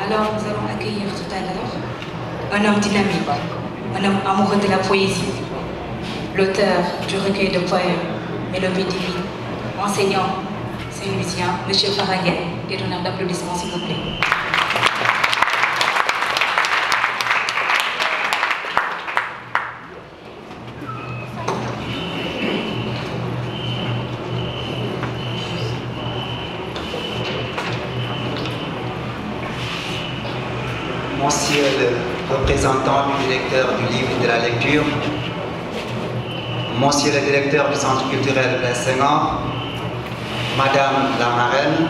Alors nous allons accueillir tout à l'heure un homme dynamique, un homme amoureux de la poésie, l'auteur du recueil de poèmes Mélodie divine, enseignant saint-louisien, M. Faraguet, des honneurs d'applaudissements s'il vous plaît. Monsieur le représentant du directeur du livre et de la lecture, Monsieur le directeur du centre culturel Blaise Senghor, Madame la marraine,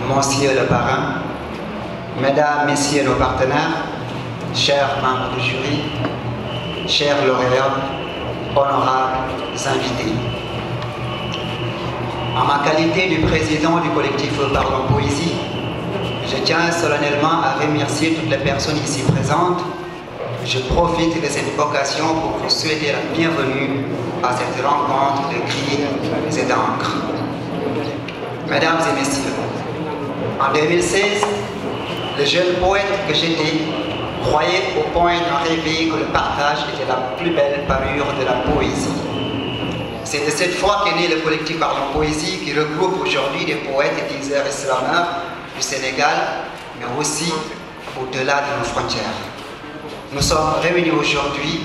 Monsieur le parrain, Mesdames, Messieurs nos partenaires, chers membres du jury, chers lauréats, honorables invités. En ma qualité du président du collectif Parlons Poésie, je tiens solennellement à remercier toutes les personnes ici présentes. Je profite de cette occasion pour vous souhaiter la bienvenue à cette rencontre de cris et d'encre. Mesdames et messieurs, en 2016, le jeune poète que j'étais croyait au point d'en rêver que le partage était la plus belle parure de la poésie. C'est de cette foi qu'est né le collectif Parlons Poésie qui regroupe aujourd'hui des poètes, diseurs et slameurs du Sénégal, mais aussi au-delà de nos frontières. Nous sommes réunis aujourd'hui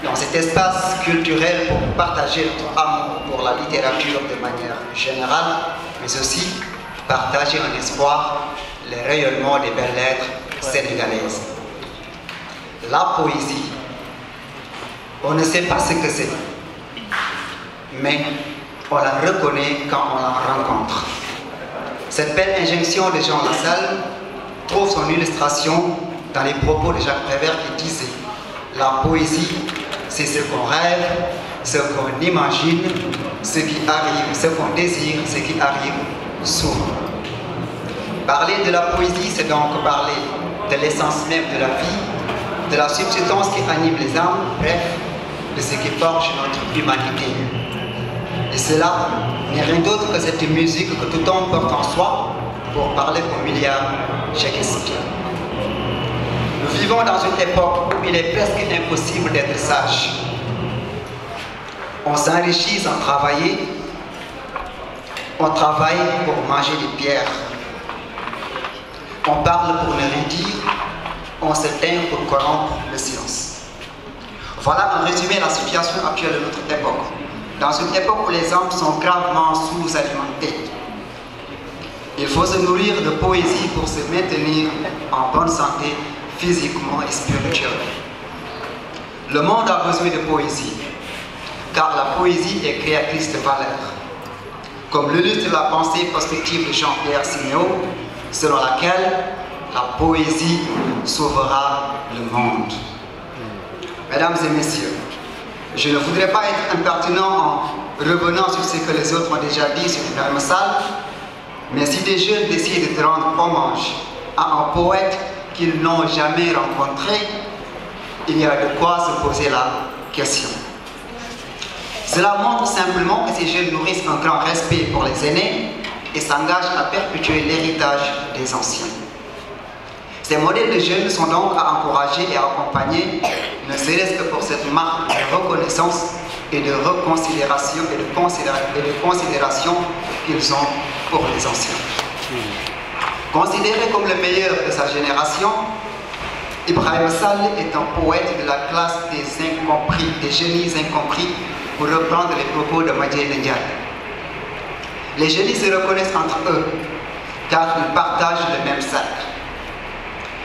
dans cet espace culturel pour partager notre amour pour la littérature de manière générale, mais aussi partager un espoir, le rayonnement des belles lettres sénégalaises. La poésie, on ne sait pas ce que c'est, mais on la reconnaît quand on la rencontre. Cette belle injonction de Jean Lassalle trouve son illustration dans les propos de Jacques Prévert qui disait « La poésie, c'est ce qu'on rêve, ce qu'on imagine, ce qui arrive, ce qu'on désire, ce qui arrive souvent. » Parler de la poésie, c'est donc parler de l'essence même de la vie, de la substance qui anime les âmes, bref, de ce qui forge notre humanité. Et cela n'est rien d'autre que cette musique que tout homme porte en soi pour parler au milliard Shakespeare. Nous vivons dans une époque où il est presque impossible d'être sage. On s'enrichit sans travailler, on travaille pour manger des pierres. On parle pour ne rien dire, on se teint pour corrompre le silence. Voilà en résumé la situation actuelle de notre époque. Dans une époque où les hommes sont gravement sous-alimentés. Il faut se nourrir de poésie pour se maintenir en bonne santé physiquement et spirituellement. Le monde a besoin de poésie, car la poésie est créatrice de valeurs. Comme l'illustre la pensée prospective de Jean-Pierre Siméon, selon laquelle la poésie sauvera le monde. Mesdames et messieurs, je ne voudrais pas être impertinent en revenant sur ce que les autres ont déjà dit sur Ibrahima Sall, mais si des jeunes décident de rendre hommage à un poète qu'ils n'ont jamais rencontré, il y a de quoi se poser la question. Cela montre simplement que ces jeunes nourrissent un grand respect pour les aînés et s'engagent à perpétuer l'héritage des anciens. Ces modèles de jeunes sont donc à encourager et à accompagner, ne serait-ce que pour cette marque de reconnaissance et de reconsidération et de considération qu'ils ont pour les anciens. Considéré comme le meilleur de sa génération, Ibrahima Sall est un poète de la classe des incompris, des génies incompris, pour reprendre les propos de Madiène Ndiaye. Les génies se reconnaissent entre eux, car ils partagent le même sac.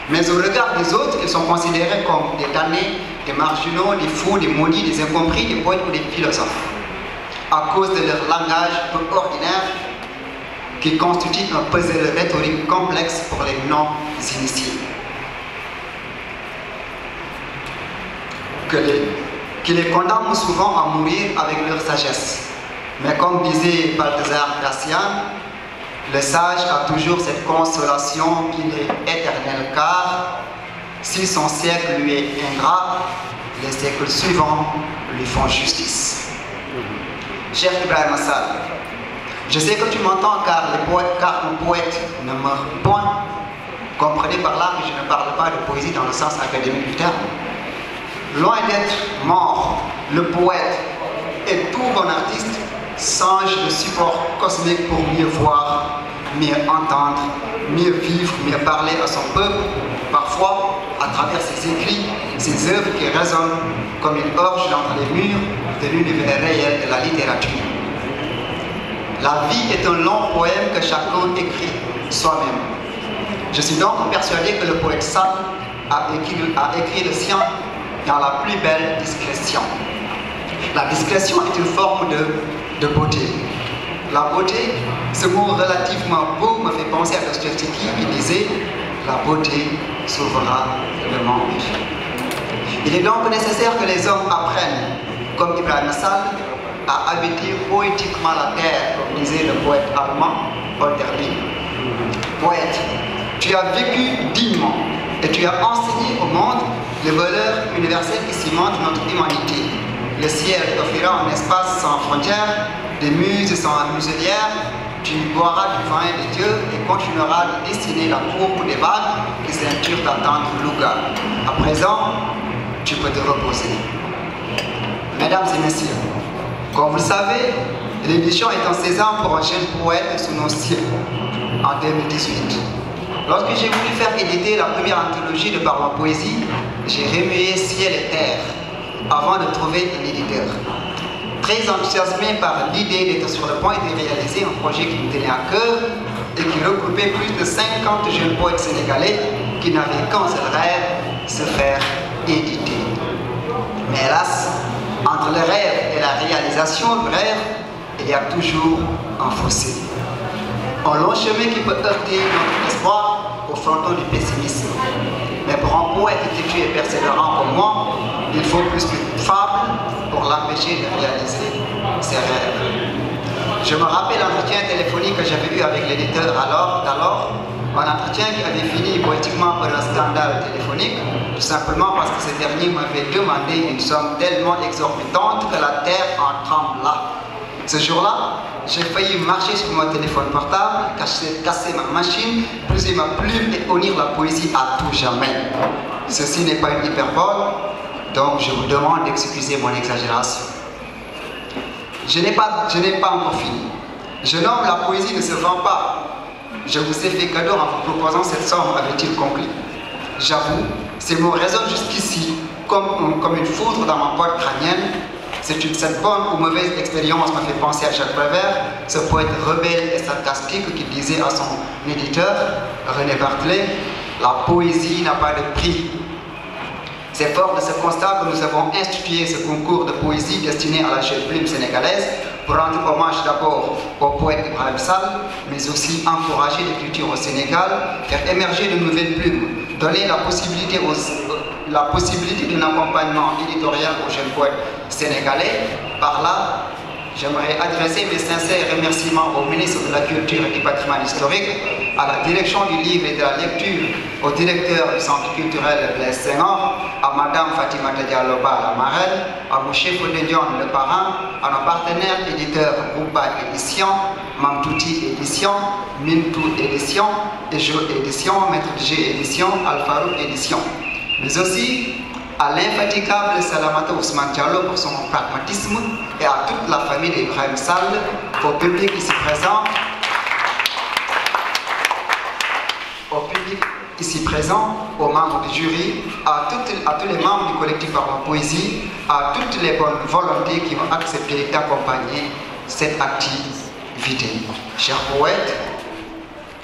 Mais au regard des autres, ils sont considérés comme des damnés, des marginaux, des fous, des maudits, des incompris, des poètes ou des philosophes, à cause de leur langage peu ordinaire qui constitue un puzzle rhétorique complexe pour les non-initiés. Qui les condamnent souvent à mourir avec leur sagesse. Mais comme disait Balthazar Gracian, le sage a toujours cette consolation qu'il est éternel, car si son siècle lui est ingrat, les siècles suivants lui font justice. Cher Ibrahima Sall, je sais que tu m'entends car un poète ne meurt point, Comprenez par là que je ne parle pas de poésie dans le sens académique du terme. Loin d'être mort, le poète et tout bon artiste songe le support cosmique pour mieux voir, mieux entendre, mieux vivre, mieux parler à son peuple, parfois à travers ses écrits, ses œuvres qui résonnent comme une orge dans les murs de l'univers réel de la littérature. La vie est un long poème que chacun écrit soi-même. Je suis donc persuadé que le poète Sall a écrit le sien dans la plus belle discrétion. La discrétion est une forme de beauté. La beauté, ce mot relativement beau me fait penser à Dostoïevski qui disait « La beauté sauvera le monde ». Il est donc nécessaire que les hommes apprennent, comme Ibrahim Sall, à habiter poétiquement la terre, comme disait le poète allemand Hölderlin. Poète, tu as vécu dignement et tu as enseigné au monde les valeurs universelles qui cimentent notre humanité. Le ciel t'offrira un espace sans frontières, des muses sans muselières, tu boiras du vin de Dieu et continueras de dessiner la courbe des vagues qui ceinturent ta tente Louga. À présent, tu peux te reposer. Mesdames et messieurs, comme vous le savez, l'édition est en sésame pour un jeune poète sous nos cieux en 2018. Lorsque j'ai voulu faire éditer la première anthologie de Parlons Poésie, j'ai remué ciel et terre avant de trouver un éditeur. Très enthousiasmé par l'idée d'être sur le point de réaliser un projet qui me tenait à cœur et qui regroupait plus de 50 jeunes poètes sénégalais qui n'avaient qu'un seul rêve, se faire éditer. Mais hélas, entre le rêve et la réalisation du rêve, il y a toujours un fossé. Un long chemin qui peut heurter notre espoir au fronton du pessimisme. Mais pour un poète têtu et persévérant comme moi, il faut plus qu'une fable pour l'empêcher de réaliser ses rêves. Je me rappelle l'entretien téléphonique que j'avais eu avec l'éditeur d'alors, un entretien qui avait fini poétiquement par un scandale téléphonique, tout simplement parce que ce dernier m'avait demandé une somme tellement exorbitante que la terre en trembla. Ce jour-là, j'ai failli marcher sur mon téléphone portable, casser ma machine, briser ma plume et unir la poésie à tout jamais. Ceci n'est pas une hyperbole, donc je vous demande d'excuser mon exagération. Je n'ai pas encore fini. Jeune homme, la poésie ne se vend pas. Je vous ai fait cadeau en vous proposant cette somme, avait-il conclu. J'avoue, ces mots résonnent jusqu'ici comme une foudre dans ma poitre crânienne. Cette bonne ou mauvaise expérience m'a fait penser à Jacques Prévert, ce poète rebelle et sarcastique qui disait à son éditeur, René Bartlett, « La poésie n'a pas de prix ». C'est fort de ce constat que nous avons institué ce concours de poésie destiné à la jeune plume sénégalaise pour rendre hommage d'abord au poète Ibrahim Sall, mais aussi encourager l'écriture au Sénégal, faire émerger de nouvelles plumes, donner la possibilité d'un accompagnement éditorial aux jeunes poètes sénégalais. Par là, j'aimerais adresser mes sincères remerciements au ministre de la Culture et du Patrimoine historique, à la direction du livre et de la lecture, au directeur du Centre culturel Blaise Senghor, à Madame Fatima Dialloba la marraine, à M. Fodedion le parrain, à nos partenaires éditeurs Groupa Édition, Mamtouti Édition, Mintou Édition, Ejo Édition, Maître G Édition, Alfarouk Édition. Mais aussi à l'infatigable Salamata Ousmane Diallo pour son pragmatisme et à toute la famille d'Ibrahim Sall, au public ici présent, aux membres du jury, à tous les membres du collectif Parlons Poésie, à toutes les bonnes volontés qui ont accepté d'accompagner cette activité. Chers poètes,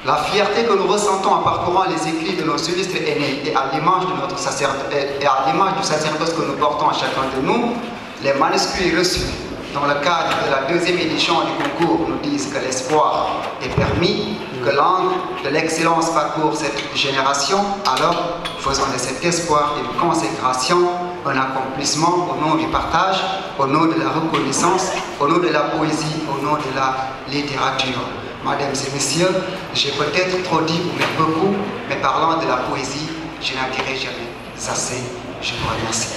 la fierté que nous ressentons en parcourant les écrits de nos illustres aînés et à l'image du sacerdoce que nous portons à chacun de nous, les manuscrits reçus dans le cadre de la deuxième édition du concours nous disent que l'espoir est permis, que l'angle de l'excellence parcourt cette génération. Alors, faisons de cet espoir et de consécration un accomplissement au nom du partage, au nom de la reconnaissance, au nom de la poésie, au nom de la littérature. Mesdames et messieurs, j'ai peut-être trop dit ou même beaucoup, mais parlant de la poésie, je n'en dirai jamais assez. Je vous remercie.